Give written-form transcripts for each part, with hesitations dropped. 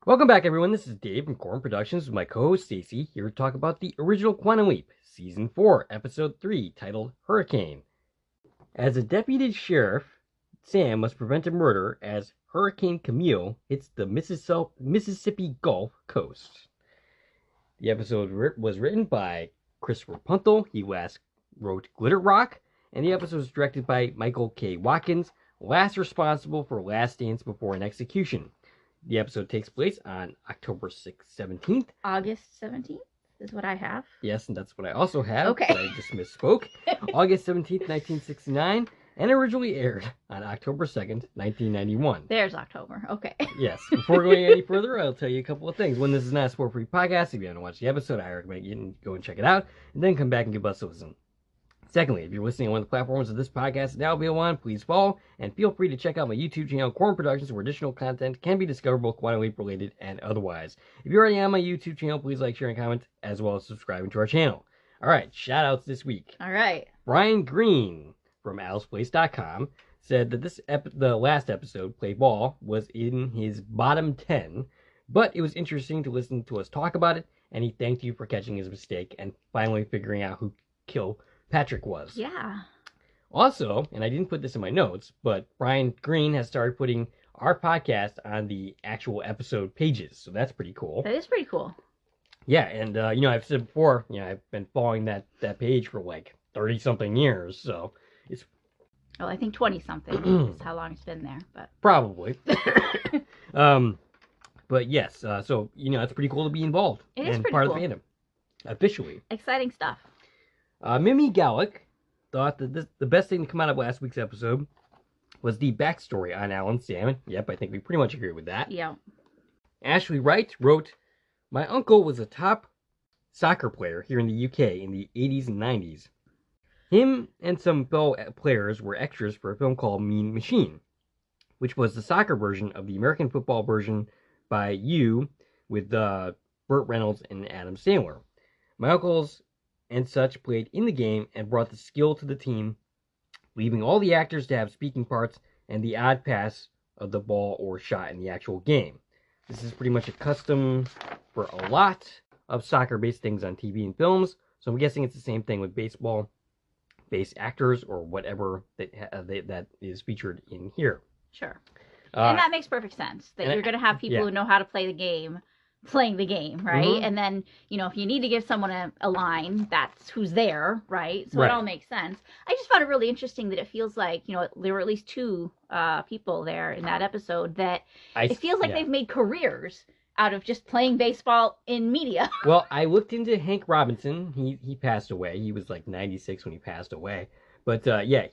Welcome back, everyone. This is Dave from Corn Productions with my co-host Stacie, here to talk about the original Quantum Leap, Season 4, Episode 3, titled Hurricane. As a deputy sheriff, Sam must prevent a murder as Hurricane Camille hits the Mississippi Gulf Coast. The episode was written by Christopher Puntle. He last wrote Glitter Rock, and the episode was directed by Michael K. Watkins, last responsible for Last Dance Before an Execution. The episode takes place on October 17th. August 17th is what I have. Yes, and that's what I also have. Okay. So I just misspoke. August 17th, 1969, and originally aired on October 2nd, 1991. There's October. Okay. Yes. Before going any further, I'll tell you a couple of things. One, this is not a sport-free podcast. If you haven't watched the episode, I recommend you go and check it out, and then come back and give us a listen. Secondly, if you're listening on one of the platforms of this podcast is now available on, please follow, and feel free to check out my YouTube channel, Corn Productions, where additional content can be discoverable, Quantum Leap related and otherwise. If you're already on my YouTube channel, please like, share, and comment, as well as subscribing to our channel. All right, shout-outs this week. All right. Brian Green from AlicePlace.com said that the last episode, Play Ball, was in his bottom 10, but it was interesting to listen to us talk about it, and he thanked you for catching his mistake and finally figuring out who killed Patrick was. Yeah. Also, and I didn't put this in my notes, but Brian Green has started putting our podcast on the actual episode pages, so that's pretty cool. That is pretty cool. Yeah, and I've said before, I've been following that page for like 30-something years, so it's... Oh, I think 20-something is how long it's been there, but... Probably. But yes, so, it's pretty cool to be involved. It is and pretty part cool. of the fandom. Officially. Exciting stuff. Mimi Gallick thought that the best thing to come out of last week's episode was the backstory on Alan Salmon. Yep, I think we pretty much agree with that. Yeah. Ashley Wright wrote, "My uncle was a top soccer player here in the UK in the 80s and 90s. Him and some fellow players were extras for a film called Mean Machine, which was the soccer version of the American football version by You with Burt Reynolds and Adam Sandler. My uncles and such played in the game and brought the skill to the team, leaving all the actors to have speaking parts and the odd pass of the ball or shot in the actual game. This is pretty much a custom for a lot of soccer-based things on TV and films, so I'm guessing it's the same thing with baseball-based actors or whatever that is featured in here." Sure. And that makes perfect sense, that you're going to have people who know how to play the game playing the game, right? Mm-hmm. And then, if you need to give someone a line, that's who's there, right? So It all makes sense. I just found it really interesting that it feels like, there were at least two people there in that episode that it feels like they've made careers out of just playing baseball in media. Well, I looked into Hank Robinson. He passed away. He was like 96 when he passed away. But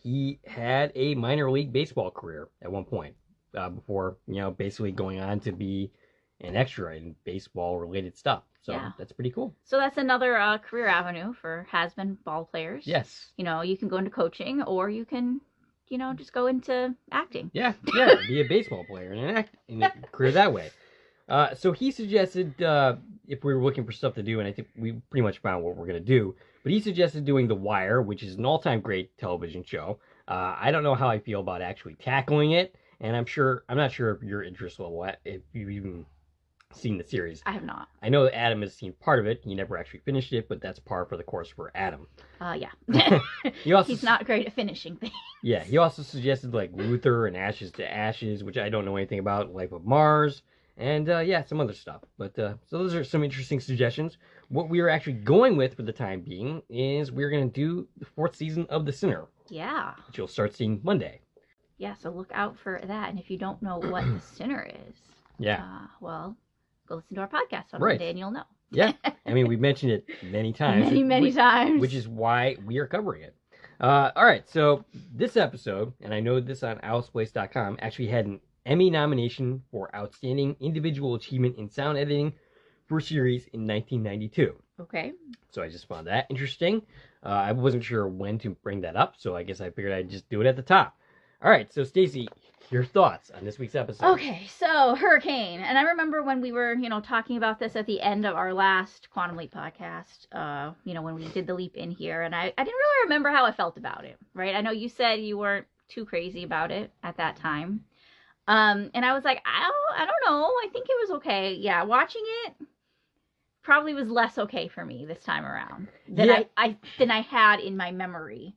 he had a minor league baseball career at one point before, basically going on to be an extra in baseball-related stuff. So That's pretty cool. So that's another career avenue for has-been ball players. Yes. You can go into coaching, or you can, just go into acting. Yeah, be a baseball player and a career that way. So he suggested, if we were looking for stuff to do, and I think we pretty much found what we're going to do, but he suggested doing The Wire, which is an all-time great television show. I don't know how I feel about actually tackling it, and I'm not sure if your interest level, if you've even seen the series. I have not. I know that Adam has seen part of it. He never actually finished it, but that's par for the course for Adam. Yeah. He's not great at finishing things. Yeah, he also suggested like Luther and Ashes to Ashes, which I don't know anything about, Life of Mars, and some other stuff. But so those are some interesting suggestions. What we are actually going with for the time being is we're going to do the 4th season of The Sinner. Yeah. Which you'll start seeing Monday. Yeah, so look out for that. And if you don't know what The Sinner is, well, go listen to our podcast on Monday and you'll know. Yeah. I mean, we've mentioned it many times. Many times. Which is why we are covering it. All right. So this episode, and I know this on AlicePlace.com, actually had an Emmy nomination for Outstanding Individual Achievement in Sound Editing for a series in 1992. Okay. So I just found that interesting. I wasn't sure when to bring that up, so I guess I figured I'd just do it at the top. All right. So, Stacie, your thoughts on this week's episode. Okay, so Hurricane. And I remember when we were, talking about this at the end of our last Quantum Leap podcast, when we did the leap in here. And I didn't really remember how I felt about it, right? I know you said you weren't too crazy about it at that time. And I was like, I don't know. I think it was okay. Yeah, watching it probably was less okay for me this time around than I had in my memory.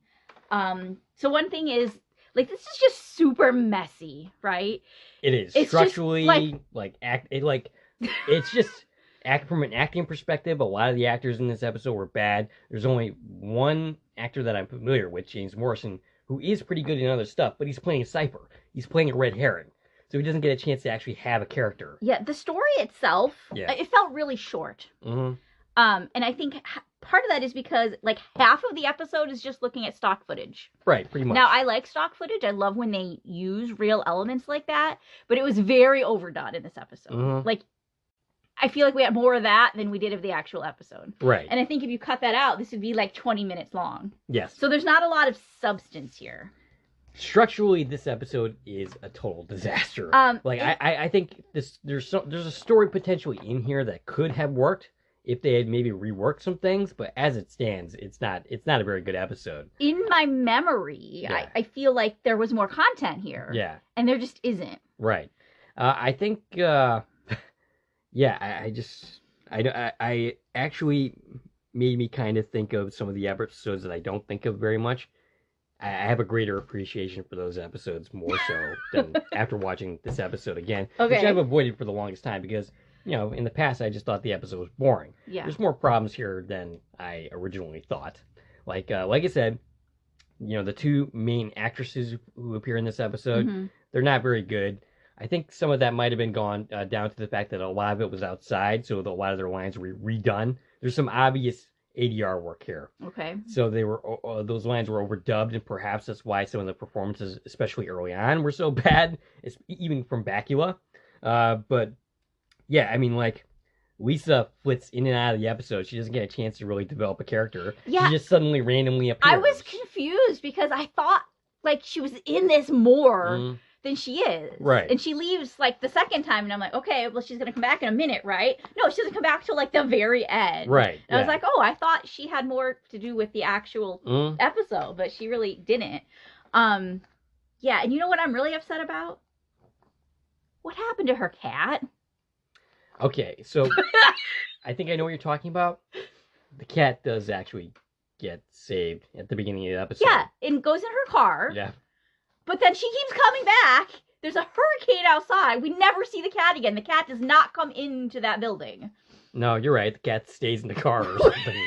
So one thing is, like, this is just super messy, right? It is. It's structurally, it's just from an acting perspective, a lot of the actors in this episode were bad. There's only one actor that I'm familiar with, James Morrison, who is pretty good in other stuff, but he's playing a Cypher. He's playing a red herring. So he doesn't get a chance to actually have a character. Yeah, the story itself, it felt really short. Mm-hmm. And I think part of that is because, like, half of the episode is just looking at stock footage. Right, pretty much. Now, I like stock footage. I love when they use real elements like that. But it was very overdone in this episode. Mm-hmm. Like, I feel like we had more of that than we did of the actual episode. Right. And I think if you cut that out, this would be like 20 minutes long. Yes. So there's not a lot of substance here. Structurally, this episode is a total disaster. I think there's a story potentially in here that could have worked if they had maybe reworked some things, but as it stands, it's not a very good episode. In my memory, I feel like there was more content here. Yeah. And there just isn't. Right. I think I actually made me kind of think of some of the episodes that I don't think of very much. I have a greater appreciation for those episodes more so than after watching this episode again, which I've avoided for the longest time because, in the past I just thought the episode was boring. Yeah. There's more problems here than I originally thought. Like I said, the two main actresses who appear in this episode, they're not very good. I think some of that might have been gone down to the fact that a lot of it was outside, so a lot of their lines were redone. There's some obvious ADR work here. Okay. So those lines were overdubbed, and perhaps that's why some of the performances, especially early on, were so bad, even from Bakula. But yeah, I mean, like, Lisa flits in and out of the episode. She doesn't get a chance to really develop a character. Yeah. She just suddenly randomly appears. I was confused because I thought, like, she was in this more than she is. Right. And she leaves, like, the second time, and I'm like, okay, well, she's going to come back in a minute, right? No, she doesn't come back till, like, the very end. Right. And I was like, oh, I thought she had more to do with the actual episode, but she really didn't. Yeah, and you know what I'm really upset about? What happened to her cat? Okay, so I think I know what you're talking about. The cat does actually get saved at the beginning of the episode. Yeah, and goes in her car. Yeah. But then she keeps coming back. There's a hurricane outside. We never see the cat again. The cat does not come into that building. No, you're right. The cat stays in the car or something.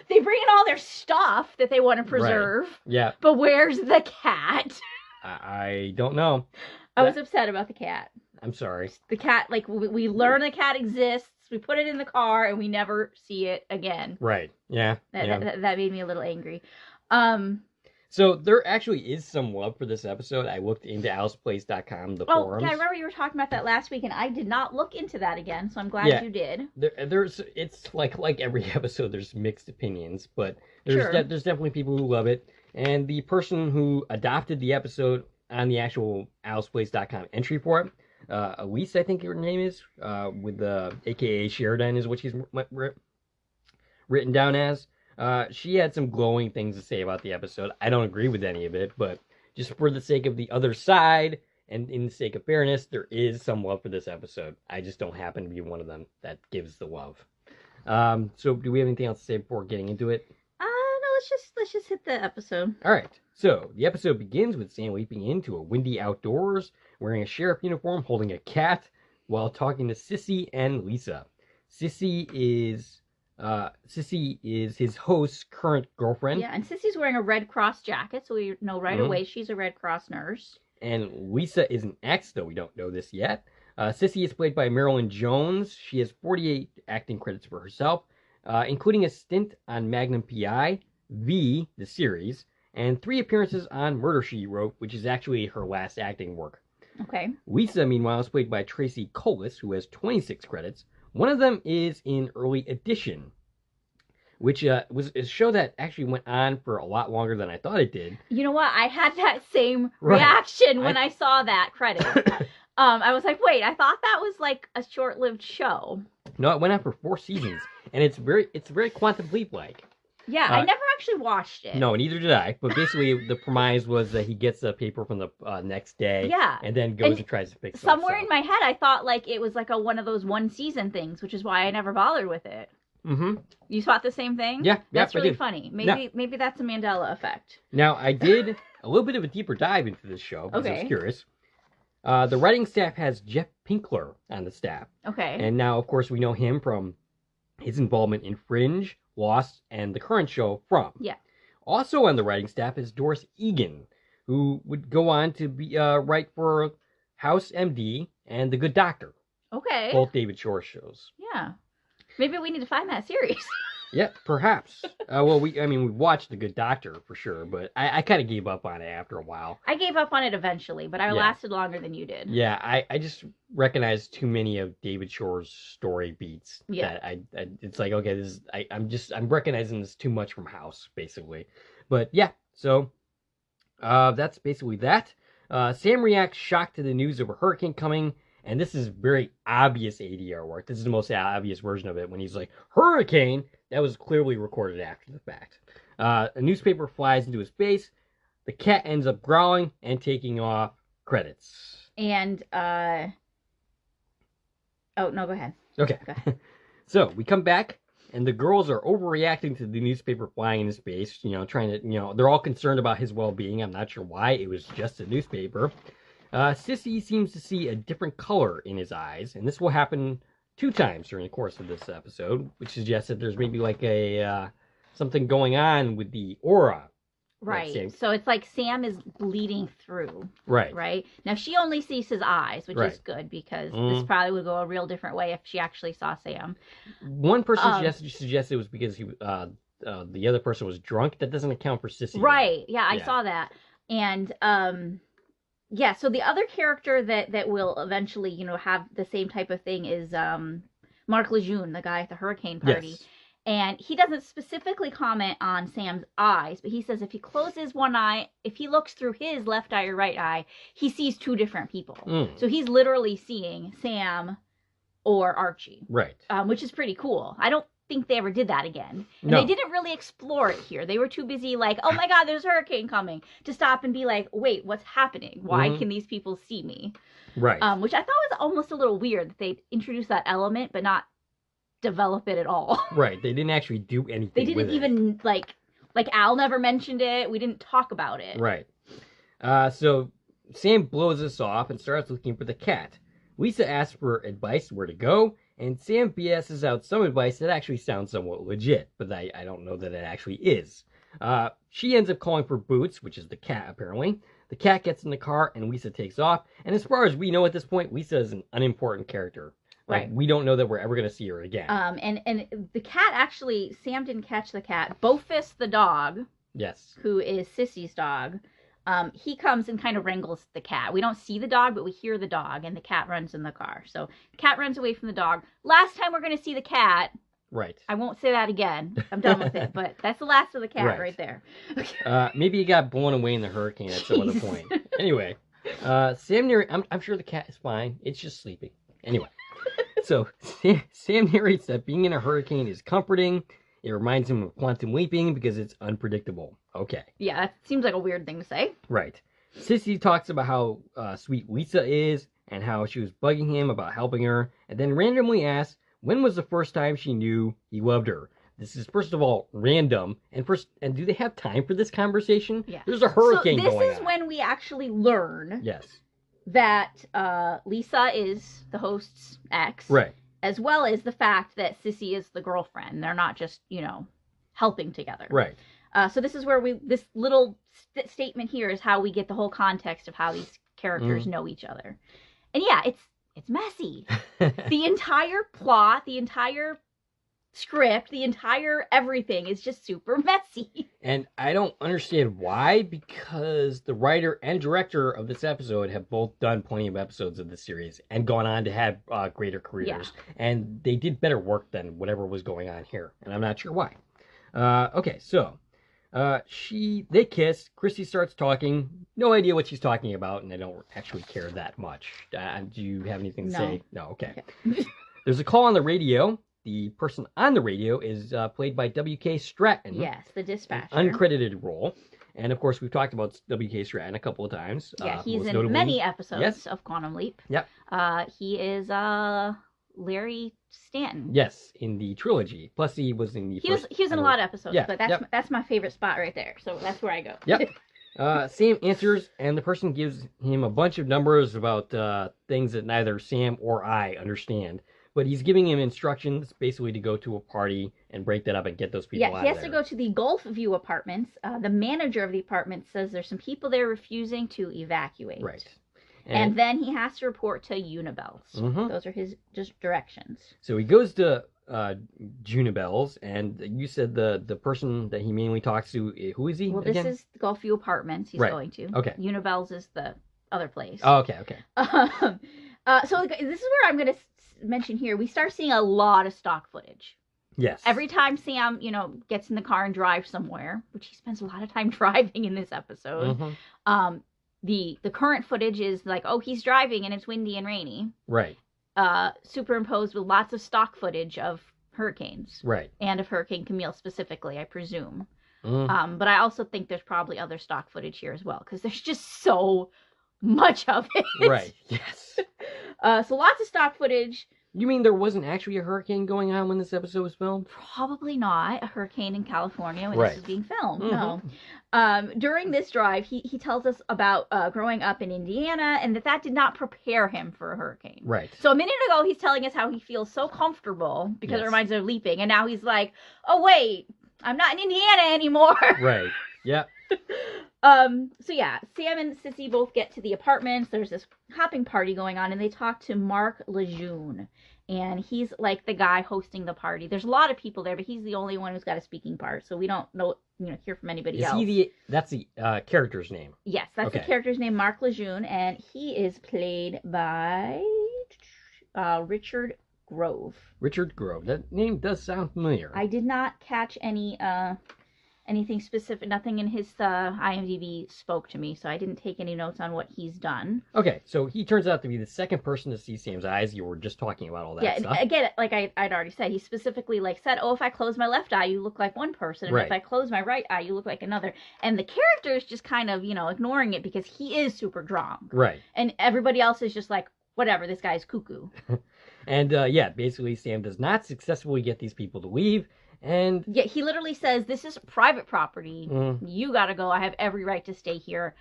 They bring in all their stuff that they want to preserve. Right. Yeah. But where's the cat? I don't know. I was upset about the cat. I'm sorry. The cat, like, we learn the cat exists. We put it in the car, and we never see it again. Right. Yeah. That made me a little angry. So there actually is some love for this episode. I looked into AlicePlays.com, the forums. Yeah, I remember you were talking about that last week, and I did not look into that again, so I'm glad you did. It's like every episode, there's mixed opinions, but there's definitely people who love it. And the person who adopted the episode on the actual AlicePlays.com entry for it, Elise, I think her name is, with AKA Sheridan is what she's written down as. She had some glowing things to say about the episode. I don't agree with any of it, but just for the sake of the other side and in the sake of fairness, there is some love for this episode. I just don't happen to be one of them that gives the love. So do we have anything else to say before getting into it? No, let's just hit the episode. All right. So the episode begins with Sam leaping into a windy outdoors, wearing a sheriff uniform, holding a cat, while talking to Sissy and Lisa. Sissy is his host's current girlfriend. Yeah, and Sissy's wearing a Red Cross jacket, so we know right away she's a Red Cross nurse. And Lisa is an ex, though we don't know this yet. Sissy is played by Marilyn Jones. She has 48 acting credits for herself, including a stint on Magnum P.I., V, the series, and 3 appearances on Murder, She Wrote, which is actually her last acting work. Okay. Lisa, meanwhile, is played by Tracy Colas, who has 26 credits. One of them is in Early Edition, which was a show that actually went on for a lot longer than I thought it did. You know what? I had that same reaction when I saw that credit. I was like, wait, I thought that was like a short-lived show. No, it went on for 4 seasons, and it's very Quantum Leap-like. Yeah, I never actually watched it. No, neither did I. But basically, the premise was that he gets the paper from the next day. Yeah. And then goes and tries to fix it. Somewhere in my head, I thought like it was like one of those one season things, which is why I never bothered with it. Mm-hmm. You thought the same thing? Yeah. That's really funny. Maybe that's a Mandela effect. Now, I did a little bit of a deeper dive into this show because I was curious. The writing staff has Jeff Pinkler on the staff. Okay. And now, of course, we know him from his involvement in Fringe, Lost, and the current show From. Yeah. Also on the writing staff is Doris Egan, who would go on to be write for House MD and The Good Doctor. Okay. Both David Shore shows. Yeah. Maybe we need to find that series. Yeah, perhaps. Well, we watched The Good Doctor for sure, but I kind of gave up on it after a while. I gave up on it eventually, but I lasted longer than you did. Yeah, I just recognized too many of David Shore's story beats. Yeah. That it's like, okay, I'm recognizing this too much from House, basically. But yeah, so that's basically that. Sam reacts shocked to the news of a hurricane coming. And this is very obvious ADR work. This is the most obvious version of it when he's like, hurricane! That was clearly recorded after the fact. A newspaper flies into his face. The cat ends up growling and taking off. Credits. And, oh, no, go ahead. Okay. Go ahead. So, we come back, and the girls are overreacting to the newspaper flying in his face. Trying to, they're all concerned about his well-being. I'm not sure why. It was just a newspaper. Sissy seems to see a different color in his eyes, and this will happen 2 times during the course of this episode, which suggests that there's maybe like a something going on with the aura. Right. So it's like Sam is bleeding through. Right. Right. Now she only sees his eyes, which is good because this probably would go a real different way if she actually saw Sam. One person suggested it was because the other person was drunk. That doesn't account for Sissy. Right. Yeah, I saw that. And yeah, so the other character that will eventually, have the same type of thing is Marc Lejeune, the guy at the hurricane party. Yes. And he doesn't specifically comment on Sam's eyes, but he says if he closes one eye, if he looks through his left eye or right eye, he sees 2 different people. So he's literally seeing Sam or Archie. Right. Which is pretty cool. I don't think they ever did that again. And they didn't really explore it here. They were too busy like, oh my god, there's a hurricane coming, to stop and be like, wait, what's happening? Why can these people see me? Right. Which I thought was almost a little weird that they introduced that element but not develop it at all. Right. They didn't actually do anything. They didn't even like Al never mentioned it. We didn't talk about it. Right. So Sam blows us off and starts looking for the cat. Lisa asks for advice where to go, and Sam BS's out some advice that actually sounds somewhat legit, but I don't know that it actually is. She ends up calling for Boots, which is the cat, apparently. The cat gets in the car, and Lisa takes off. And as far as we know at this point, Lisa is an unimportant character. Like, we don't know that we're ever going to see her again. And the cat actually, Sam didn't catch the cat. Bofus the dog, yes, who is Sissy's dog, he comes and kind of wrangles the cat. We don't see the dog, but we hear the dog, and the cat runs in the car. So the cat runs away from the dog. Last time we're going to see the cat. Right. I won't say that again. I'm done with it. But that's the last of the cat right there. Maybe he got blown away in the hurricane at some other point. Anyway, Sam I'm sure the cat is fine. It's just sleeping. Anyway. So, Sam narrates that being in a hurricane is comforting. It reminds him of quantum leaping because it's unpredictable. Okay. Yeah, that seems like a weird thing to say. Right. Sissy talks about how sweet Lisa is and how she was bugging him about helping her, and then randomly asks when was the first time she knew he loved her. This is, first of all, random, and do they have time for this conversation? Yeah. There's a hurricane going on. This is when we actually learn. Yes. That Lisa is the host's ex. Right. As well as the fact that Sissy is the girlfriend. They're not just, helping together. Right. So this is where this little statement here is how we get the whole context of how these characters know each other. And yeah, it's messy. The entire plot, the entire script, the entire everything is just super messy. And I don't understand why, because the writer and director of this episode have both done plenty of episodes of the series and gone on to have greater careers. Yeah. And they did better work than whatever was going on here. And I'm not sure why. Okay, so they kiss. Chrissy starts talking. No idea what she's talking about, and I don't actually care that much. Do you have anything to say? No, okay. There's a call on the radio. the person on the radio is played by W.K. Stratton. Yes, the dispatcher. Uncredited role. And, of course, we've talked about W.K. Stratton a couple of times. Yeah, he's in many episodes of Quantum Leap. Yep. He is Larry Stanton. Yes, in the trilogy. Plus, he was in the He was in a lot of episodes, yeah, but that's my favorite spot right there. So that's where I go. Yep. Sam answers, and the person gives him a bunch of numbers about things that neither Sam or I understand. But he's giving him instructions, basically, to go to a party and break that up and get those people out of there. Yeah, he has to go to the Gulf View apartments. The manager of the apartment says there's some people there refusing to evacuate. Right. And then he has to report to Unibel's. Mm-hmm. Those are his just directions. So he goes to Unibel's, and you said the person that he mainly talks to, who is he? Well, again? This is the Gulf View apartments he's going to. Okay. Unibel's is the other place. Oh, okay. So this is where I'm going to mention here. We start seeing a lot of stock footage. Yes. Every time Sam, gets in the car and drives somewhere, which he spends a lot of time driving in this episode. Mm-hmm. The current footage is like, oh, he's driving and it's windy and rainy. Right. Superimposed with lots of stock footage of hurricanes. Right. And of Hurricane Camille specifically, I presume. Mm. But I also think there's probably other stock footage here as well, because there's just so much of it. Right. Yes. So lots of stock footage. You mean there wasn't actually a hurricane going on when this episode was filmed? Probably not a hurricane in California when Right. this was being filmed. Mm-hmm. No. During this drive, he tells us about growing up in Indiana and that did not prepare him for a hurricane. Right. So a minute ago, he's telling us how he feels so comfortable because it Yes. reminds him of leaping. And now he's like, oh, wait, I'm not in Indiana anymore. Right. Yep. So yeah, Sam and Sissy both get to the apartments. There's this hopping party going on, and they talk to Mark Lejeune, and he's like the guy hosting the party. There's a lot of people there, but he's the only one who's got a speaking part, so we don't hear from anybody else. That's the character's name? Yes, that's the character's name, Mark Lejeune, and he is played by Richard Grove. Richard Grove. That name does sound familiar. I did not catch anything specific. Nothing in his IMDb spoke to me, so I didn't take any notes on what he's done. Okay, so he turns out to be the second person to see Sam's eyes. You were just talking about all that stuff. Yeah, again, like I'd already said, he specifically said, oh, if I close my left eye, you look like one person, and if I close my right eye, you look like another. And the character is just kind of, ignoring it because he is super drunk. Right. And everybody else is just like, whatever, this guy's cuckoo. And, basically Sam does not successfully get these people to leave. And yeah, he literally says, this is private property. You gotta go. I have every right to stay here.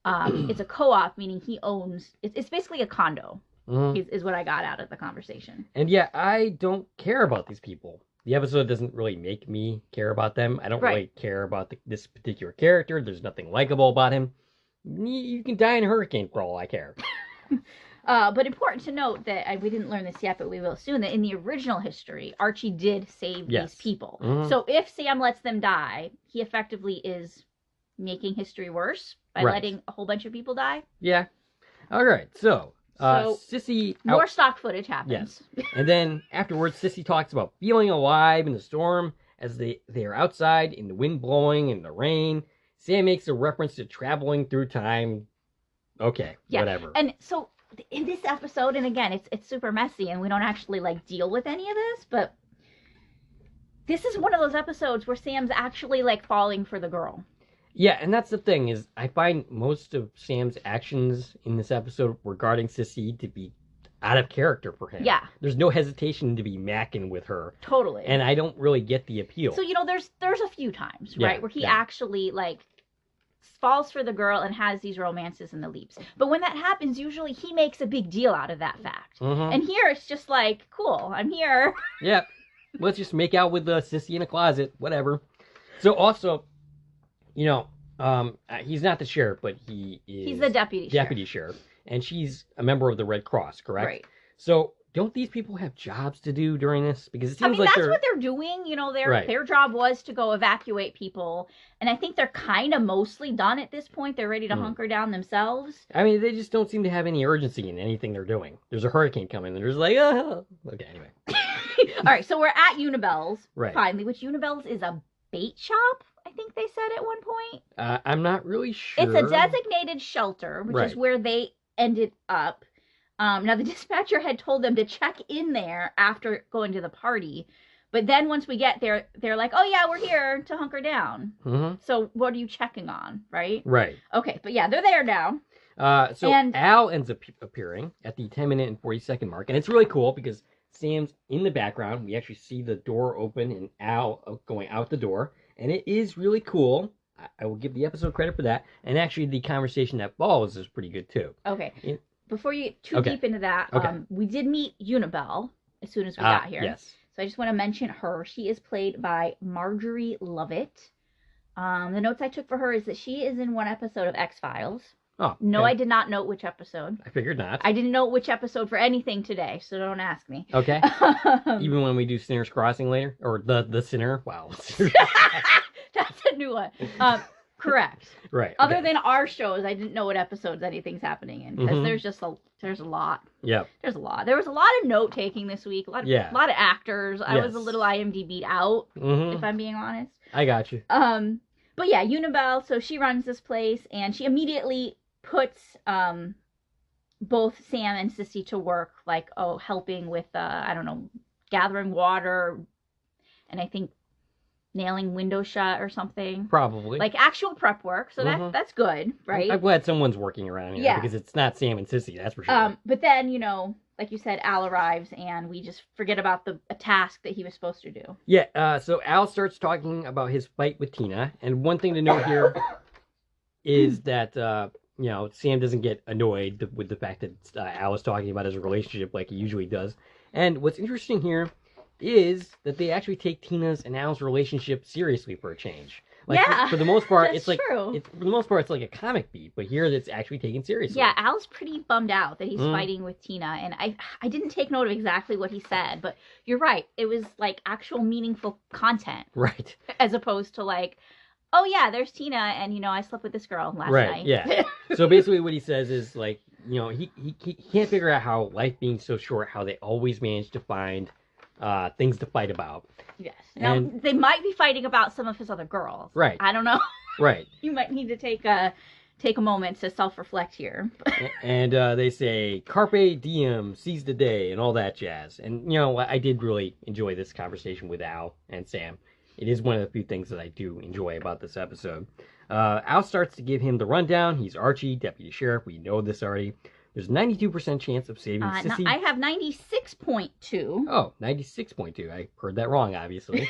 It's a co-op, meaning he owns, it's basically a condo, is what I got out of the conversation. And yeah, I don't care about these people. The episode doesn't really make me care about them. I don't really care about this particular character. There's nothing likable about him. You can die in a hurricane for all I care. But important to note that we didn't learn this yet, but we will soon, that in the original history, Archie did save these people. So if Sam lets them die, he effectively is making history worse by letting a whole bunch of people die. Yeah. All right. So Sissy... More stock footage happens. Yes. And then afterwards, Sissy talks about feeling alive in the storm as they are outside in the wind blowing and the rain. Sam makes a reference to traveling through time. Okay, whatever. And so... in this episode, and again, it's super messy, and we don't actually deal with any of this, but this is one of those episodes where Sam's actually falling for the girl. Yeah, and that's the thing, is I find most of Sam's actions in this episode regarding Sissy to be out of character for him. Yeah. There's no hesitation to be macking with her. Totally. And I don't really get the appeal. So, there's a few times, right, where he actually, falls for the girl and has these romances and the leaps. But when that happens, usually he makes a big deal out of that fact. And here it's just cool, I'm here. Yeah, let's just make out with Sissy in a closet, whatever. So also, he's not the sheriff, but he's the deputy sheriff. And she's a member of the Red Cross, correct? Right. So don't these people have jobs to do during this? Because it seems like that's what they're doing. Their job was to go evacuate people. And I think they're kind of mostly done at this point. They're ready to hunker down themselves. I mean, they just don't seem to have any urgency in anything they're doing. There's a hurricane coming, and they're just oh. Okay, anyway. All right, so we're at Unibel's, right. Finally, which Unibel's is a bait shop, I think they said at one point. I'm not really sure. It's a designated shelter, which is where they ended up. Now, the dispatcher had told them to check in there after going to the party. But then once we get there, they're like, oh, yeah, we're here to hunker down. Mm-hmm. So what are you checking on, right? Right. Okay, but yeah, they're there now. So Al ends up appearing at the 10-minute and 40-second mark. And it's really cool because Sam's in the background. We actually see the door open and Al going out the door. And it is really cool. I will give the episode credit for that. And actually, the conversation that follows is pretty good, too. Okay. Before you get too deep into that, we did meet Unibel as soon as we got here. Yes. So I just want to mention her. She is played by Marjorie Lovett. The notes I took for her is that she is in one episode of X-Files. Oh. Okay. No, I did not note which episode. I figured not. I didn't note which episode for anything today, so don't ask me. Okay. Even when we do Sinner's Crossing later? Or the Sinner? Wow. That's a new one. Correct. Right. Other than our shows, I didn't know what episodes anything's happening in. Because there's a lot. Yeah. There's a lot. There was a lot of note taking this week. A lot of actors. I was a little IMDb'd out, if I'm being honest. I got you. But yeah, Unibel, so she runs this place, and she immediately puts both Sam and Sissy to work, like, helping with, gathering water, and I think nailing window shut or something. Probably. Like actual prep work, so that's good, right? I'm glad someone's working around here, because it's not Sam and Sissy, that's for sure. But then, like you said, Al arrives, and we just forget about a task that he was supposed to do. Yeah, so Al starts talking about his fight with Tina, and one thing to note here is that, Sam doesn't get annoyed with the fact that Al is talking about his relationship like he usually does. And what's interesting here is that they actually take Tina's and Al's relationship seriously for a change. Like, for the most part, it's like true. For the most part, it's like a comic beat, but here it's actually taken seriously. Yeah, Al's pretty bummed out that he's fighting with Tina, and I didn't take note of exactly what he said, but you're right. It was like actual meaningful content, right? As opposed to like, oh yeah, there's Tina, and I slept with this girl last night. Right. Yeah. So basically, what he says is like, he can't figure out how life being so short, how they always manage to find things to fight about. Yes. Now, they might be fighting about some of his other girls. Right. I don't know. Right. You might need to take a moment to self-reflect here. And they say, carpe diem, seize the day, and all that jazz. And, I did really enjoy this conversation with Al and Sam. It is one of the few things that I do enjoy about this episode. Al starts to give him the rundown. He's Archie, deputy sheriff. We know this already. There's a 92% chance of saving Sissy. I have 96.2. Oh, 96.2. I heard that wrong, obviously.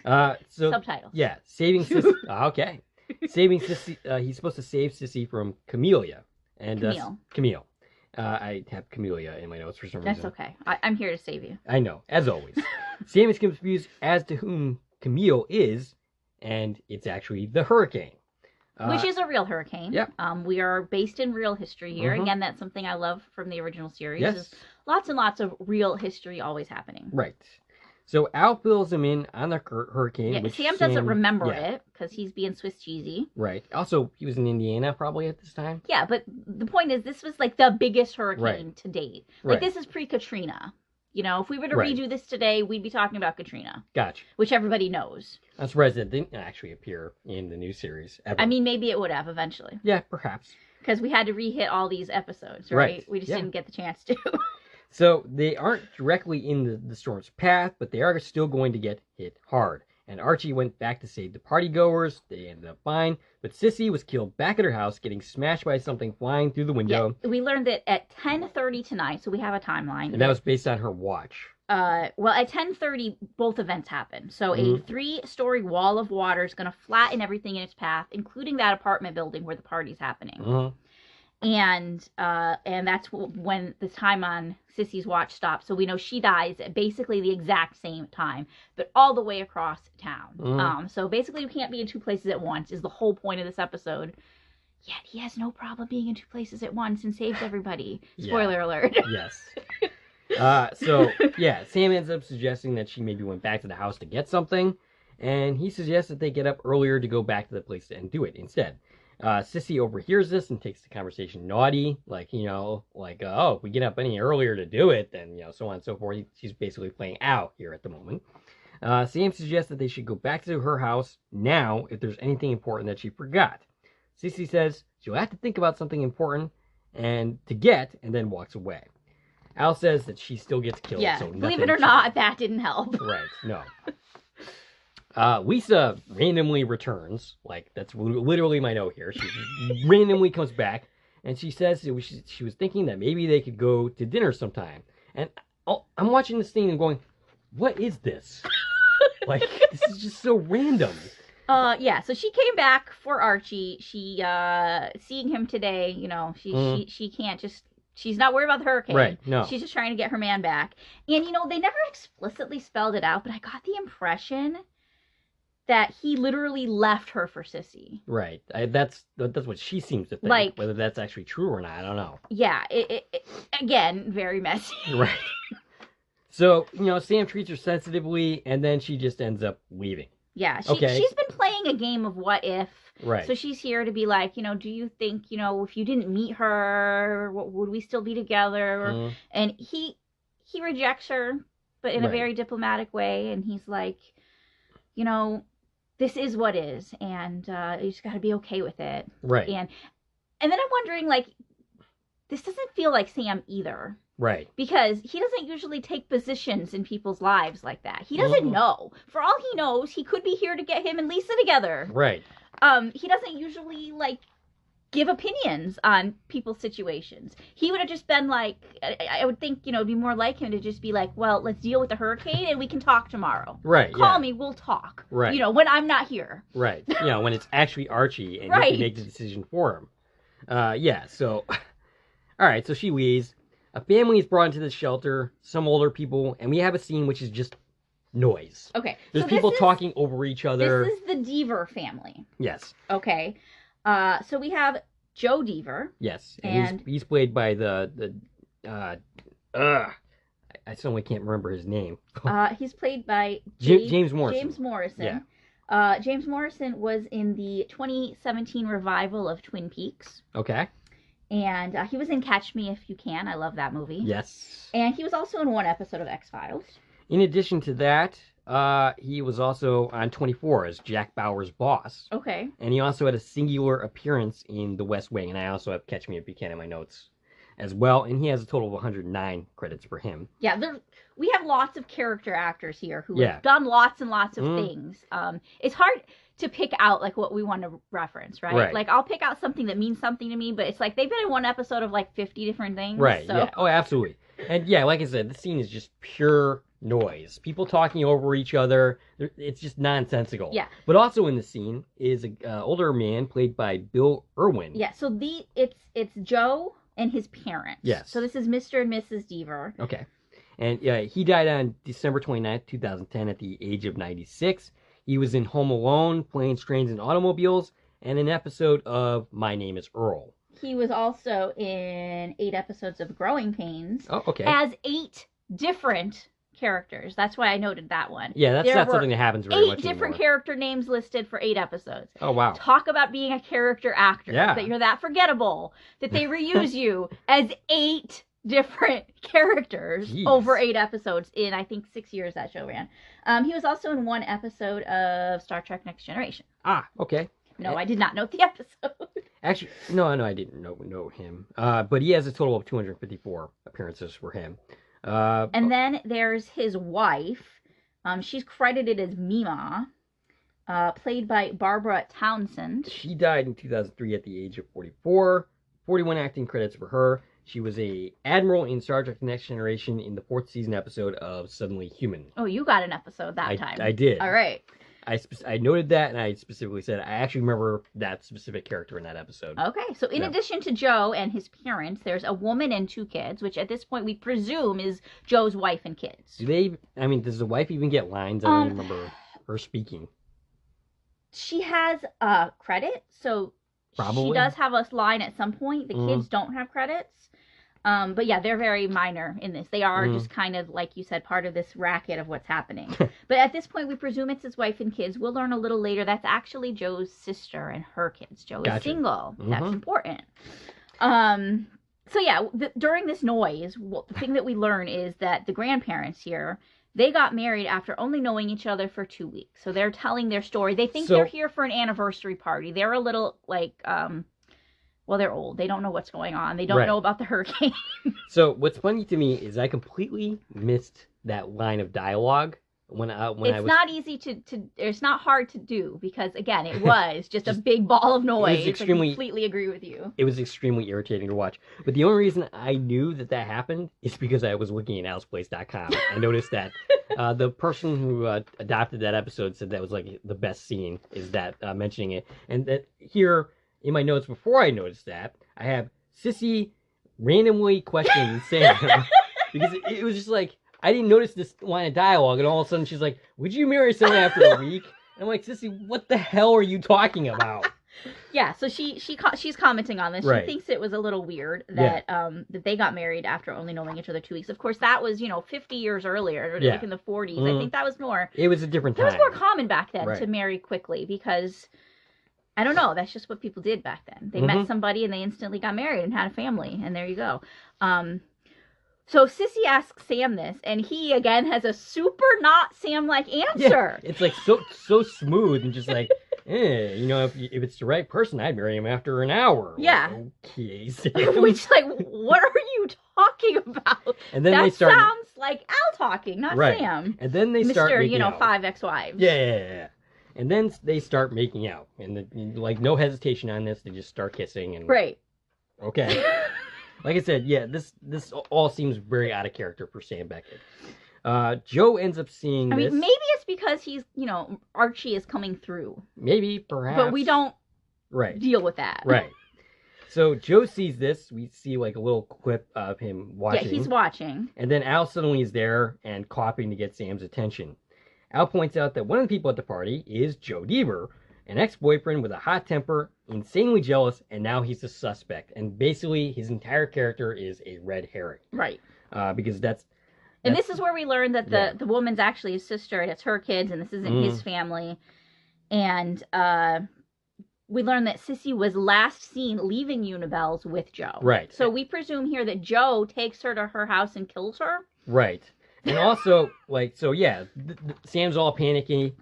Subtitles. Yeah, saving Sissy. Okay. Saving Sissy. He's supposed to save Sissy from Camellia. And Camille. I have Camellia in my notes for some reason. That's okay. I'm here to save you. I know, as always. Sam is confused as to whom Camille is, and it's actually the hurricane. Which is a real hurricane. Yep. We are based in real history here. Again, that's something I love from the original series. Yes. Is lots and lots of real history always happening. Right. So Al fills him in on the hurricane. Yeah, Sam doesn't remember it because he's being Swiss cheesy. Right. Also, he was in Indiana probably at this time. Yeah, but the point is this was like the biggest hurricane to date. Like this is pre-Katrina. If we were to redo this today, we'd be talking about Katrina. Gotcha. Which everybody knows. I'm surprised it didn't actually appear in the new series ever. I mean, maybe it would have eventually. Yeah, perhaps. Because we had to re-hit all these episodes, right? We just didn't get the chance to. So they aren't directly in the storm's path, but they are still going to get hit hard. And Archie went back to save the partygoers. They ended up fine. But Sissy was killed back at her house, getting smashed by something flying through the window. Yeah, we learned that at 10:30 tonight, so we have a timeline. And that was based on her watch. Well, at 10:30, both events happen. So a 3-story wall of water is going to flatten everything in its path, including that apartment building where the party's happening. And that's when the time on Sissy's watch stops. So we know she dies at basically the exact same time, but all the way across town. So basically we can't be in two places at once is the whole point of this episode. Yet he has no problem being in two places at once and saves everybody. Spoiler alert. Yes. Sam ends up suggesting that she maybe went back to the house to get something, and he suggests that they get up earlier to go back to the place and do it instead. Sissy overhears this and takes the conversation naughty, if we get up any earlier to do it, then, so on and so forth. She's basically playing out here at the moment. Sam suggests that they should go back to her house now if there's anything important that she forgot. Sissy says she'll have to think about something important and then walks away. Al says that she still gets killed. Yeah, so believe it or not, that didn't help. Right, no. Lisa randomly returns. Like, that's literally my note here. She randomly comes back, and she says she was thinking that maybe they could go to dinner sometime. And I'm watching this thing and going, what is this? Like, this is just so random. Yeah, so she came back for Archie. She, seeing him today, you know, she can't just... She's not worried about the hurricane. Right, no. She's just trying to get her man back. And, you know, they never explicitly spelled it out, but I got the impression that he literally left her for Sissy. Right. That's what she seems to think. Like, whether that's actually true or not, I don't know. Yeah. It again, very messy. Right. So, you know, Sam treats her sensitively, and then she just ends up leaving. Yeah. She's been playing a game of what if. Right. So she's here to be like, you know, do you think, you know, if you didn't meet her, would we still be together? And he rejects her, but in a very diplomatic way. And he's like, you know, this is what is, and you just got to be okay with it. Right. And then I'm wondering, like, this doesn't feel like Sam either. Right. Because he doesn't usually take positions in people's lives like that. He doesn't know. For all he knows, he could be here to get him and Lisa together. Right. He doesn't usually, like, give opinions on people's situations. He would have just been like, I would think, you know, it'd be more like him to just be like, well, let's deal with the hurricane and we can talk tomorrow. Right. Call me, we'll talk. Right. You know, when I'm not here. Right. You know, when it's actually Archie and you can make the decision for him. Yeah, so, all right, so she leaves. A family is brought into the shelter, some older people, and we have a scene which is just noise. Okay. There's people talking over each other. This is the Deaver family. Yes. Okay. So we have Joe Deaver. Yes, and he's played by I suddenly can't remember his name. He's played by James Morrison. James Morrison. Yeah. James Morrison was in the 2017 revival of Twin Peaks. Okay. And he was in Catch Me If You Can. I love that movie. Yes. And he was also in one episode of X-Files. In addition to that, he was also on 24 as Jack Bauer's boss. Okay. And he also had a singular appearance in The West Wing. And I also have Catch Me If You Can in my notes as well. And he has a total of 109 credits for him. Yeah, we have lots of character actors here who have done lots and lots of things. It's hard to pick out, like, what we want to reference, right? Like, I'll pick out something that means something to me, but it's like they've been in one episode of, like, 50 different things. Right, so. Yeah. Oh, absolutely. And, yeah, like I said, the scene is just pure noise. People talking over each other. It's just nonsensical. Yeah. But also in the scene is an older man played by Bill Irwin. Yeah, so it's Joe and his parents. Yes. So this is Mr. and Mrs. Deaver. Okay. And he died on December 29th, 2010 at the age of 96. He was in Home Alone, Planes, Trains, and Automobiles, and an episode of My Name is Earl. He was also in 8 episodes of Growing Pains. Oh, okay. As 8 different characters. That's why I noted that one. Yeah, that's not something that happens very much 8 different anymore. Character names listed for 8 episodes. Oh, wow. Talk about being a character actor. Yeah. That you're that forgettable. That they reuse you as 8 different characters over 8 episodes in, I think, 6 years that show ran. He was also in 1 episode of Star Trek Next Generation. Ah, okay. No, I did not note the episode. Actually, no, I didn't know him. But he has a total of 254 appearances for him. And then there's his wife. She's credited as Mima, played by Barbara Townsend. She died in 2003 at the age of 44. 41 acting credits for her. She was a admiral in Star Trek: The Next Generation in the 4th season episode of Suddenly Human. Oh, you got an episode that time. I did. All right. I noted that, and I specifically said I actually remember that specific character in that episode. Okay, so in addition to Joe and his parents, there's a woman and 2 kids, which at this point we presume is Joe's wife and kids. Does the wife even get lines? I don't remember her speaking. She has credit, so Probably. She does have a line at some point. The kids don't have credits. But yeah, they're very minor in this. They are just kind of, like you said, part of this racket of what's happening. But at this point, we presume it's his wife and kids. We'll learn a little later that's actually Joe's sister and her kids. Joe is single. That's important. So yeah, during this noise, the thing that we learn is that the grandparents here, they got married after only knowing each other for 2 weeks. So they're telling their story. They think they're here for an anniversary party. They're a little, like, Well, they're old. They don't know what's going on. They don't know about the hurricane. So what's funny to me is I completely missed that line of dialogue it's not easy to it's not hard to do because again it was just a big ball of noise. I completely agree with you. It was extremely irritating to watch. But the only reason I knew that happened is because I was looking at AlicePlace.com. I noticed that the person who adopted that episode said that was like the best scene is that mentioning it. And that here in my notes before I noticed that I have Sissy randomly questioning Sam because it was just like I didn't notice this line of dialogue, and all of a sudden she's like, "Would you marry someone after a week?" And I'm like, "Sissy, what the hell are you talking about?" Yeah, so she's commenting on this. She thinks it was a little weird that that they got married after only knowing each other 2 weeks. Of course, that was 50 years earlier, like in the 40s. I think that was more. It was a different time. It was more common back then to marry quickly because I don't know. That's just what people did back then. They met somebody and they instantly got married and had a family, and there you go. So Sissy asks Sam this, and he again has a super not Sam-like answer. Yeah, it's like so smooth and just like, if it's the right person, I'd marry him after an hour. Yeah. Okay, Sam. Which what are you talking about? And then that sounds like Al talking, not Sam. And then they start making out. 5 ex-wives. Yeah. And then they start making out, and no hesitation on this. They just start kissing and okay. Like I said, this all seems very out of character for Sam Beckett. Joe ends up seeing this. I mean, maybe it's because he's, Archie is coming through. Maybe, perhaps. But we don't deal with that. Right. So Joe sees this. We see like a little clip of him watching. Yeah, he's watching. And then Al suddenly is there and coughing to get Sam's attention. Al points out that one of the people at the party is Joe Deaver, an ex-boyfriend with a hot temper, insanely jealous, and now he's a suspect. And basically, his entire character is a red herring. Right. Because that's... And this is where we learn that the woman's actually his sister, and it's her kids, and this isn't his family. And we learn that Sissy was last seen leaving Unibel's with Joe. Right. So we presume here that Joe takes her to her house and kills her. Right. And also, Sam's all panicky.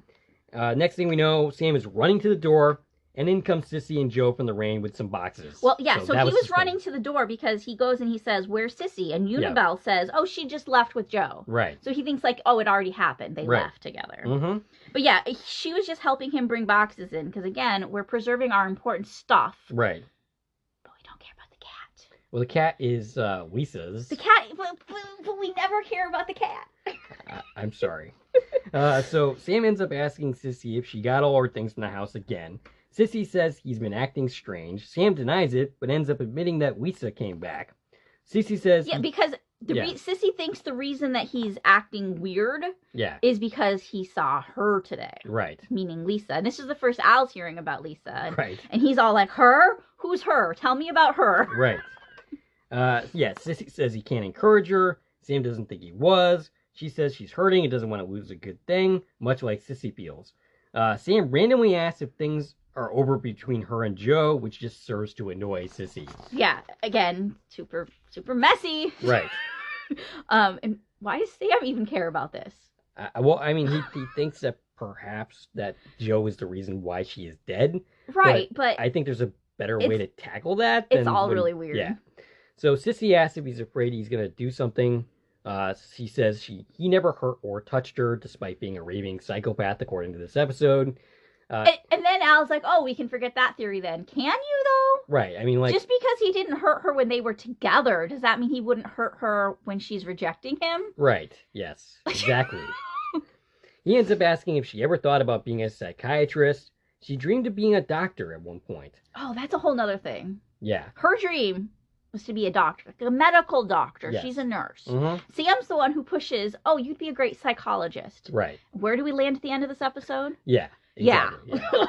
Next thing we know, Sam is running to the door, and in comes Sissy and Joe from the rain with some boxes. Well, yeah, so he was running to the door because he goes and he says, "Where's Sissy?" And Unibel says, "Oh, she just left with Joe." Right. So he thinks it already happened. They left together. Mm-hmm. But yeah, she was just helping him bring boxes in because, again, we're preserving our important stuff. Right. But we don't care about the cat. Well, the cat is Lisa's. The cat, but we never care about the cat. I'm sorry. So Sam ends up asking Sissy if she got all her things from the house again. Sissy says he's been acting strange. Sam denies it, but ends up admitting that Lisa came back. Sissy says... Yeah, because Sissy thinks the reason that he's acting weird is because he saw her today. Right. Meaning Lisa. And this is the first Al's hearing about Lisa. Right. And he's all like, her? Who's her? Tell me about her. Right. Sissy says he can't encourage her. Sam doesn't think he was. She says she's hurting and doesn't want to lose a good thing, much like Sissy feels. Sam randomly asks if things are over between her and Joe, which just serves to annoy Sissy. Yeah, again, super, super messy. Right. And why does Sam even care about this? Well, I mean, he thinks that perhaps that Joe is the reason why she is dead. Right, but I think there's a better way to tackle that. It's all really weird. Yeah. So Sissy asks if he's afraid he's going to do something. She says he never hurt or touched her, despite being a raving psychopath, according to this episode. And then Al's like, "Oh, we can forget that theory then. Can you, though?" Right. I mean, just because he didn't hurt her when they were together, does that mean he wouldn't hurt her when she's rejecting him? Right. Yes. Exactly. He ends up asking if she ever thought about being a psychiatrist. She dreamed of being a doctor at one point. Oh, that's a whole nother thing. Yeah. Her dream was to be a doctor, a medical doctor. Yes. She's a nurse. Mm-hmm. Sam's the one who pushes, "Oh, you'd be a great psychologist." Right. Where do we land at the end of this episode? Yeah. Exactly. Yeah.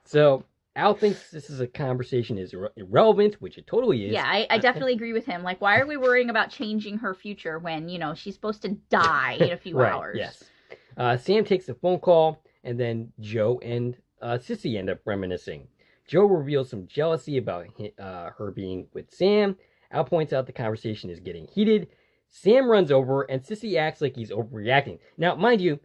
So Al thinks this is a conversation is irrelevant, which it totally is. Yeah, I definitely agree with him. Like, why are we worrying about changing her future when, she's supposed to die in a few hours? Yes. Sam takes a phone call, and then Joe and Sissy end up reminiscing. Joe reveals some jealousy about her being with Sam. Al points out the conversation is getting heated. Sam runs over, and Sissy acts like he's overreacting. Now, mind you,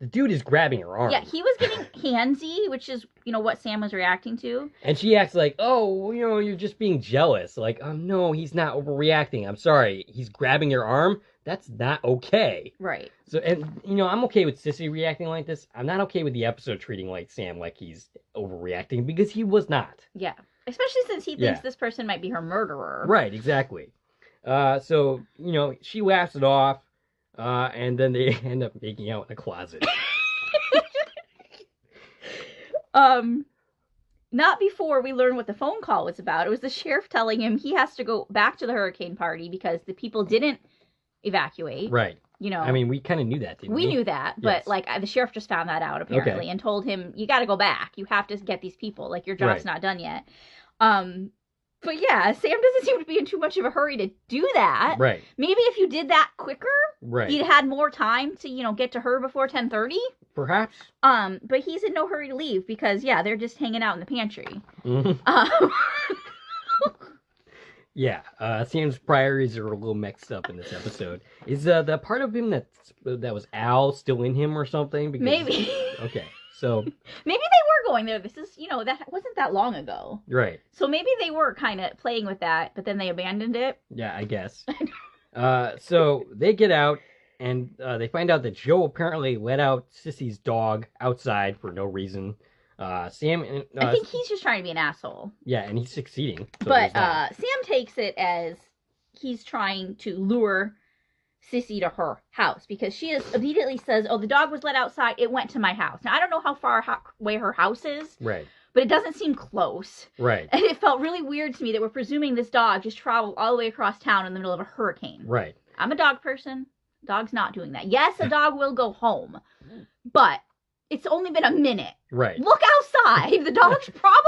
the dude is grabbing her arm. Yeah, he was getting handsy, which is, what Sam was reacting to. And she acts like, oh, you're just being jealous. Like, no, he's not overreacting. I'm sorry. He's grabbing your arm. That's not okay. Right. So, and, I'm okay with Sissy reacting like this. I'm not okay with the episode treating like Sam like he's overreacting because he was not. Yeah. Especially since he thinks this person might be her murderer. Right, exactly. So, she laughs it off, and then they end up making out in a closet. Not before we learn what the phone call was about. It was the sheriff telling him he has to go back to the hurricane party because the people didn't evacuate. Right. I mean, we kind of knew that, didn't we? We knew that, but the sheriff just found that out apparently and told him, you got to go back. You have to get these people. Like, your job's not done yet. But yeah, Sam doesn't seem to be in too much of a hurry to do that. Right. Maybe if you did that quicker, he'd had more time to, get to her before 10:30. Perhaps. But he's in no hurry to leave because, they're just hanging out in the pantry. Mm-hmm. Yeah, Sam's priorities are a little mixed up in this episode. Is the part of him that was Al still in him or something? Because, maybe. Okay, so maybe they were going there. This is, that wasn't that long ago. Right. So maybe they were kind of playing with that, but then they abandoned it. Yeah, I guess. So they get out, and they find out that Joe apparently let out Sissy's dog outside for no reason. Sam... I think he's just trying to be an asshole. Yeah, and he's succeeding. So but Sam takes it as he's trying to lure Sissy to her house because she immediately says, oh, the dog was let outside. It went to my house. Now, I don't know how far away her house is. Right. But it doesn't seem close. Right. And it felt really weird to me that we're presuming this dog just traveled all the way across town in the middle of a hurricane. Right. I'm a dog person. Dog's not doing that. Yes, a dog will go home. But it's only been a minute. Right. Look outside. The dog's probably,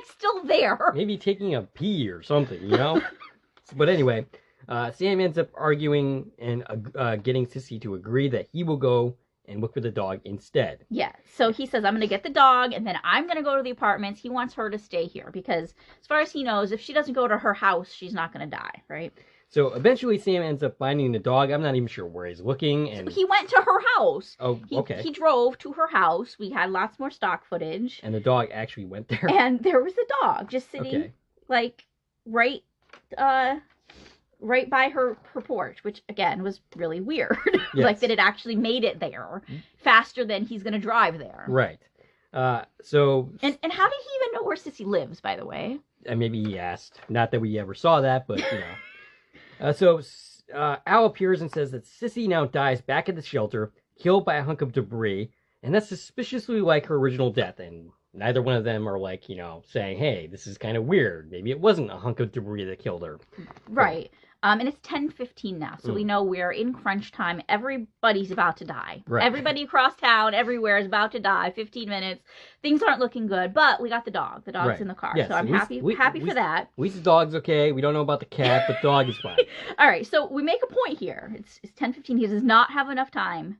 still there. Maybe taking a pee or something, But anyway, Sam ends up arguing and getting Sissy to agree that he will go and look for the dog instead. Yeah. So he says, I'm going to get the dog, and then I'm going to go to the apartments. He wants her to stay here because, as far as he knows, if she doesn't go to her house, she's not going to die, right? So eventually Sam ends up finding the dog. I'm not even sure where he's looking. And so he went to her house. Oh, okay. He drove to her house. We had lots more stock footage. And the dog actually went there. And there was the dog just sitting, right by her porch, which, again, was really weird. Yes. That it actually made it there faster than he's going to drive there. Right. So... And how did he even know where Sissy lives, by the way? Maybe he asked. Not that we ever saw that, but, So Al appears and says that Sissy now dies back at the shelter, killed by a hunk of debris, and that's suspiciously like her original death, and neither one of them are saying, hey, this is kind of weird. Maybe it wasn't a hunk of debris that killed her. Right. And it's 10:15 now, so we know we're in crunch time. Everybody's about to die. Right. Everybody across town, everywhere is about to die. 15 minutes. Things aren't looking good, but we got the dog. The dog's in the car, so I'm happy for that. At least the dog's okay. We don't know about the cat, but the dog is fine. All right, so we make a point here. It's 10:15. He does not have enough time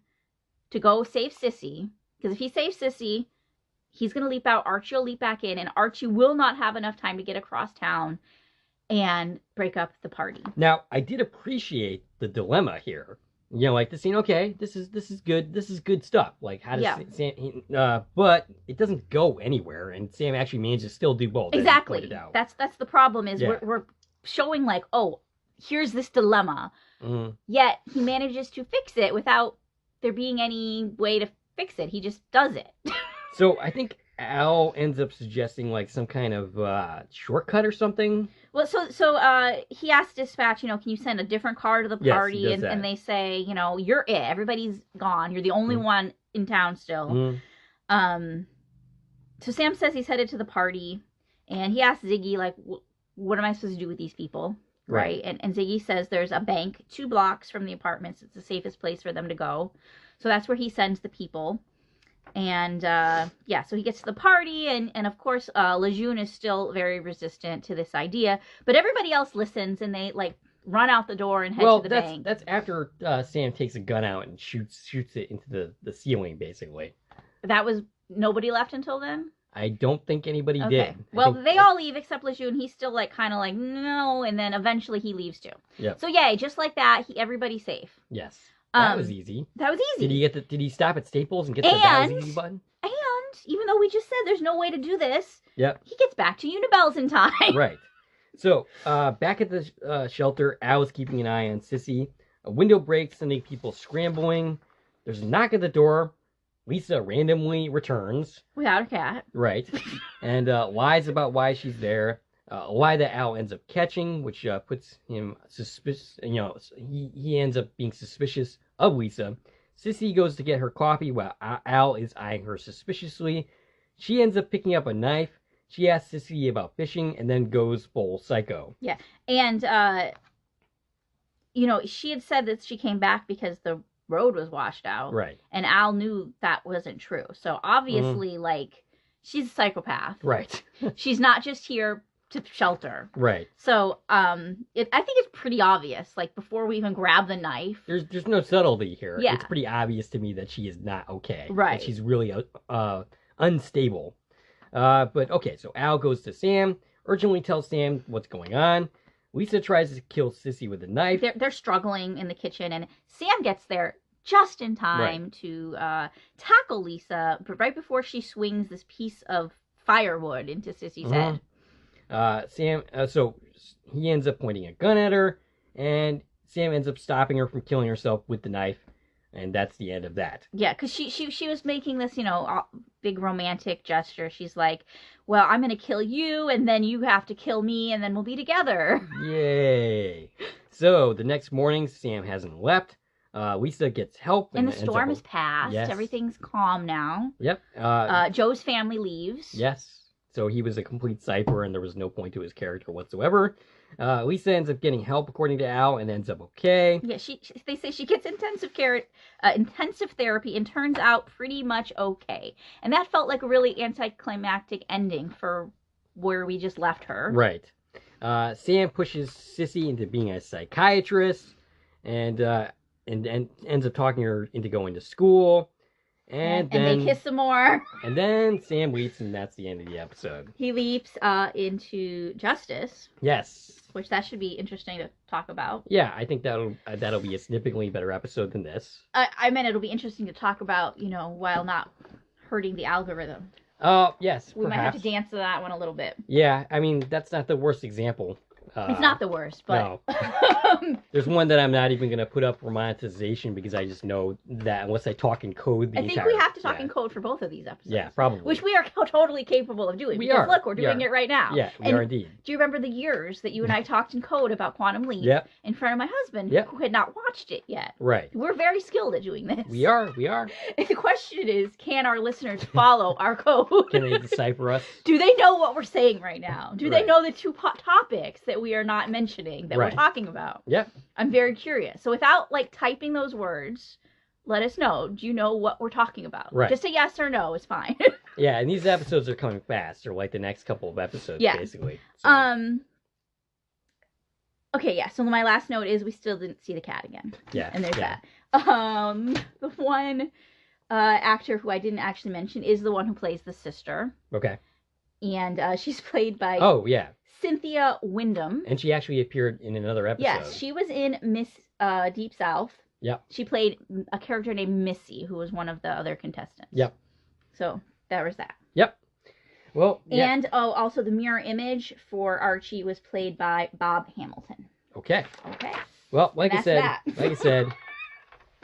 to go save Sissy, because if he saves Sissy, he's going to leap out. Archie will leap back in, and Archie will not have enough time to get across town and break up the party. Now, I did appreciate the dilemma here. The scene, okay, this is good. This is good stuff. How does Sam... but it doesn't go anywhere, and Sam actually manages to still do both. Exactly. That's the problem is we're showing here's this dilemma. Mm-hmm. Yet he manages to fix it without there being any way to fix it. He just does it. So I think Al ends up suggesting some kind of shortcut or something. Well, so he asked dispatch, can you send a different car to the party? Yes, and they say, you're it. Everybody's gone. You're the only one in town still. So Sam says he's headed to the party, and he asks Ziggy, what am I supposed to do with these people? Right. And Ziggy says there's a bank 2 blocks from the apartments. It's the safest place for them to go. So that's where he sends the people. And, so he gets to the party, and of course, Lejeune is still very resistant to this idea, but everybody else listens, and they, run out the door and head to the bank. That's after Sam takes a gun out and shoots it into the ceiling, basically. That was nobody left until then? I don't think anybody did. Well, they all leave except Lejeune. He's still, no, and then eventually he leaves, too. Yep. So, yay, just like that, everybody's safe. Yes. That was easy. That was easy. Did he stop at Staples and get the that was easy button? And even though we just said there's no way to do this, yep, he gets back to Unibel's in time. Right. So, back at the shelter, Al is keeping an eye on Sissy. A window breaks, sending people scrambling. There's a knock at the door. Lisa randomly returns. Without a cat. Right. And lies about why she's there. A lie that Al ends up catching, which puts him suspicious. He ends up being suspicious of Lisa. Sissy goes to get her coffee while Al is eyeing her suspiciously. She ends up picking up a knife. She asks Sissy about fishing and then goes full psycho. Yeah. And, she had said that she came back because the road was washed out. Right. And Al knew that wasn't true. So obviously, she's a psychopath. Right. She's not just here to shelter. Right. So, I think it's pretty obvious. Like, before we even grab the knife. There's no subtlety here. Yeah. It's pretty obvious to me that she is not okay. Right. That she's really unstable. But, okay, so Al goes to Sam, urgently tells Sam what's going on. Lisa tries to kill Sissy with a knife. They're struggling in the kitchen, and Sam gets there just in time to tackle Lisa, but right before she swings this piece of firewood into Sissy's head. So he ends up pointing a gun at her, and Sam ends up stopping her from killing herself with the knife, and that's the end of that. Yeah, because she was making this, big romantic gesture. She's like, well, I'm going to kill you, and then you have to kill me, and then we'll be together. Yay. So the next morning, Sam hasn't left. Lisa gets help. And the storm has passed. Yes. Everything's calm now. Yep. Joe's family leaves. Yes. So he was a complete cipher, and there was no point to his character whatsoever. Lisa ends up getting help, according to Al, and ends up okay. Yeah, they say she gets intensive therapy and turns out pretty much okay. And that felt like a really anticlimactic ending for where we just left her. Right. Sam pushes Sissy into being a psychiatrist, and ends up talking her into going to school. And then they kiss some more. And then Sam leaps, and that's the end of the episode. He leaps into justice. Yes. Which that should be interesting to talk about. Yeah, I think that'll be a significantly better episode than this. I meant it'll be interesting to talk about, while not hurting the algorithm. Oh, yes, we might have to dance to that one a little bit. Yeah, I mean, that's not the worst example. It's not the worst, but... No. There's one that I'm not even going to put up for monetization because I just know that unless I talk in code I think we have to talk in code for both of these episodes. Yeah, probably. Which we are totally capable of doing. Because look, we're doing it right now. Yeah, we are indeed. Do you remember the years that you and I talked in code about Quantum Leap in front of my husband who had not watched it yet? Right. We're very skilled at doing this. We are. And the question is, can our listeners follow our code? Can they decipher us? Do they know what we're saying right now? Do they know the two topics that we are not mentioning that we're talking about? Yep. I'm very curious. So without typing those words, let us know. Do you know what we're talking about? Right. Just a yes or no is fine. Yeah, and these episodes are coming fast, or the next couple of episodes, basically. So. Okay, yeah. So my last note is we still didn't see the cat again. Yeah. And there's that. The one actor who I didn't actually mention is the one who plays the sister. Okay. And she's played by Cynthia Wyndham. And she actually appeared in another episode. Yes, she was in Miss Deep South. Yep. She played a character named Missy, who was one of the other contestants. Yep. So there was that. Yep. Well, and also the mirror image for Archie was played by Bob Hamilton. Okay. Okay. Well, like I said,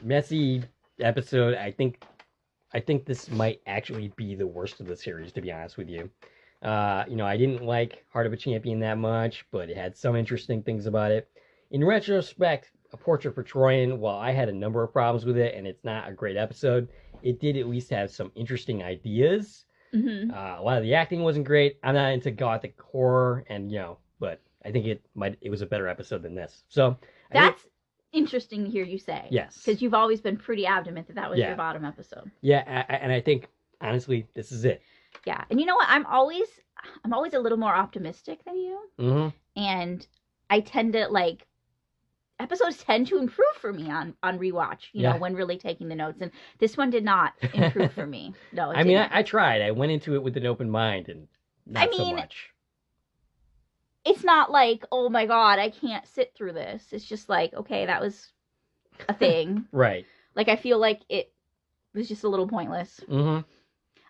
messy episode. I think this might actually be the worst of the series, to be honest with you. I didn't like Heart of a Champion that much, but it had some interesting things about it. In retrospect, A Portrait for Troyan, while I had a number of problems with it, and it's not a great episode, it did at least have some interesting ideas. Mm-hmm. A lot of the acting wasn't great. I'm not into gothic horror, and but I think it was a better episode than this. So that's interesting to hear you say. Yes, because you've always been pretty adamant that was your bottom episode. Yeah, and I think honestly, this is it. Yeah, and you know what? I'm always a little more optimistic than you, and I tend to episodes tend to improve for me on rewatch. You know, when really taking the notes, and this one did not improve for me. No, I mean, I tried. I went into it with an open mind, and not so much. It's not like, oh my god, I can't sit through this. It's just like, okay, that was a thing. Right. Like, I feel like it was just a little pointless. Mm-hmm.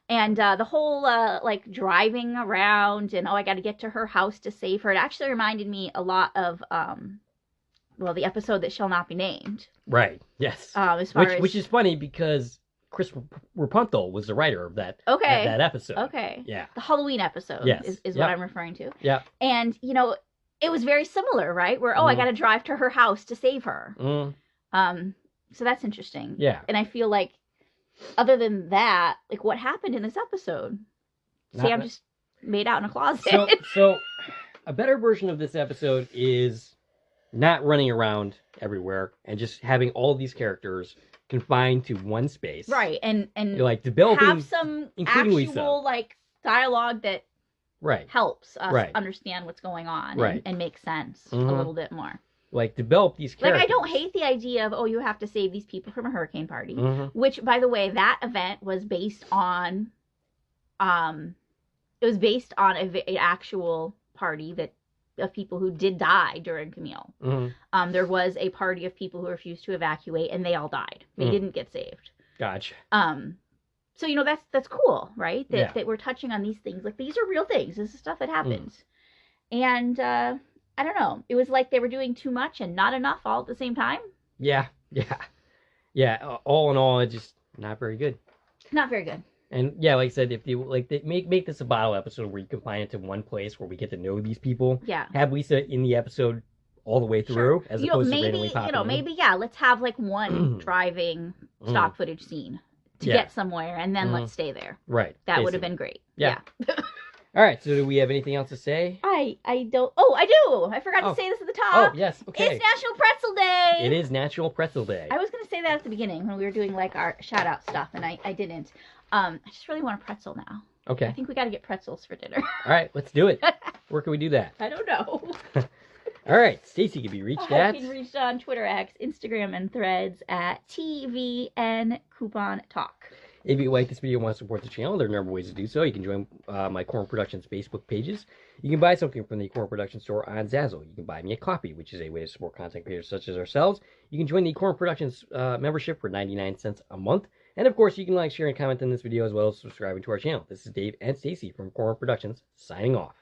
And the whole, like, driving around and, I got to get to her house to save her. It actually reminded me a lot of, the episode that shall not be named. Right. Yes. Which is funny because Chris Rapunzel was the writer of that episode. Okay. Yeah. The Halloween episode is what I'm referring to. Yeah. And, it was very similar, right? Where, I got to drive to her house to save her. So that's interesting. Yeah. And I feel like, other than that, like, what happened in this episode? Sam just made out in a closet. So a better version of this episode is not running around everywhere and just having all these characters confined to one space. Right. And like developing, have some actual like dialogue that helps us understand what's going on and make sense a little bit more. Like, develop these characters. Like, I don't hate the idea of, you have to save these people from a hurricane party. Which, by the way, that event was based on, an actual party of people who did die during Camille. There was a party of people who refused to evacuate, and they all died. They didn't get saved. Gotcha. So, that's cool, right? That we're touching on these things. Like, these are real things. This is stuff that happens. And, I don't know. It was like they were doing too much and not enough all at the same time. Yeah. All in all, it's just not very good. Not very good. And yeah, like I said, if you they make this a bottle episode where you confine it to one place where we get to know these people. Yeah. Have Lisa in the episode all the way through, as opposed to randomly popping in. Maybe let's have like one driving stock footage scene to get somewhere, and then let's stay there. Right. That would have been great. Yeah. All right, so do we have anything else to say? I don't... Oh, I do! I forgot to say this at the top. Oh, yes, okay. It's National Pretzel Day! It is National Pretzel Day. I was going to say that at the beginning when we were doing, like, our shout-out stuff, and I didn't. I just really want a pretzel now. Okay. I think we got to get pretzels for dinner. All right, let's do it. Where can we do that? I don't know. All right, Stacie can be reached at... I can reach on Twitter, X, Instagram, and Threads at TVN Coupon Talk. If you like this video and want to support the channel, there are a number of ways to do so. You can join my Corn Productions Facebook pages. You can buy something from the Corn Productions store on Zazzle. You can buy me a coffee, which is a way to support content creators such as ourselves. You can join the Corn Productions membership for 99 cents a month. And of course, you can like, share, and comment on this video as well as subscribing to our channel. This is Dave and Stacie from Corn Productions, signing off.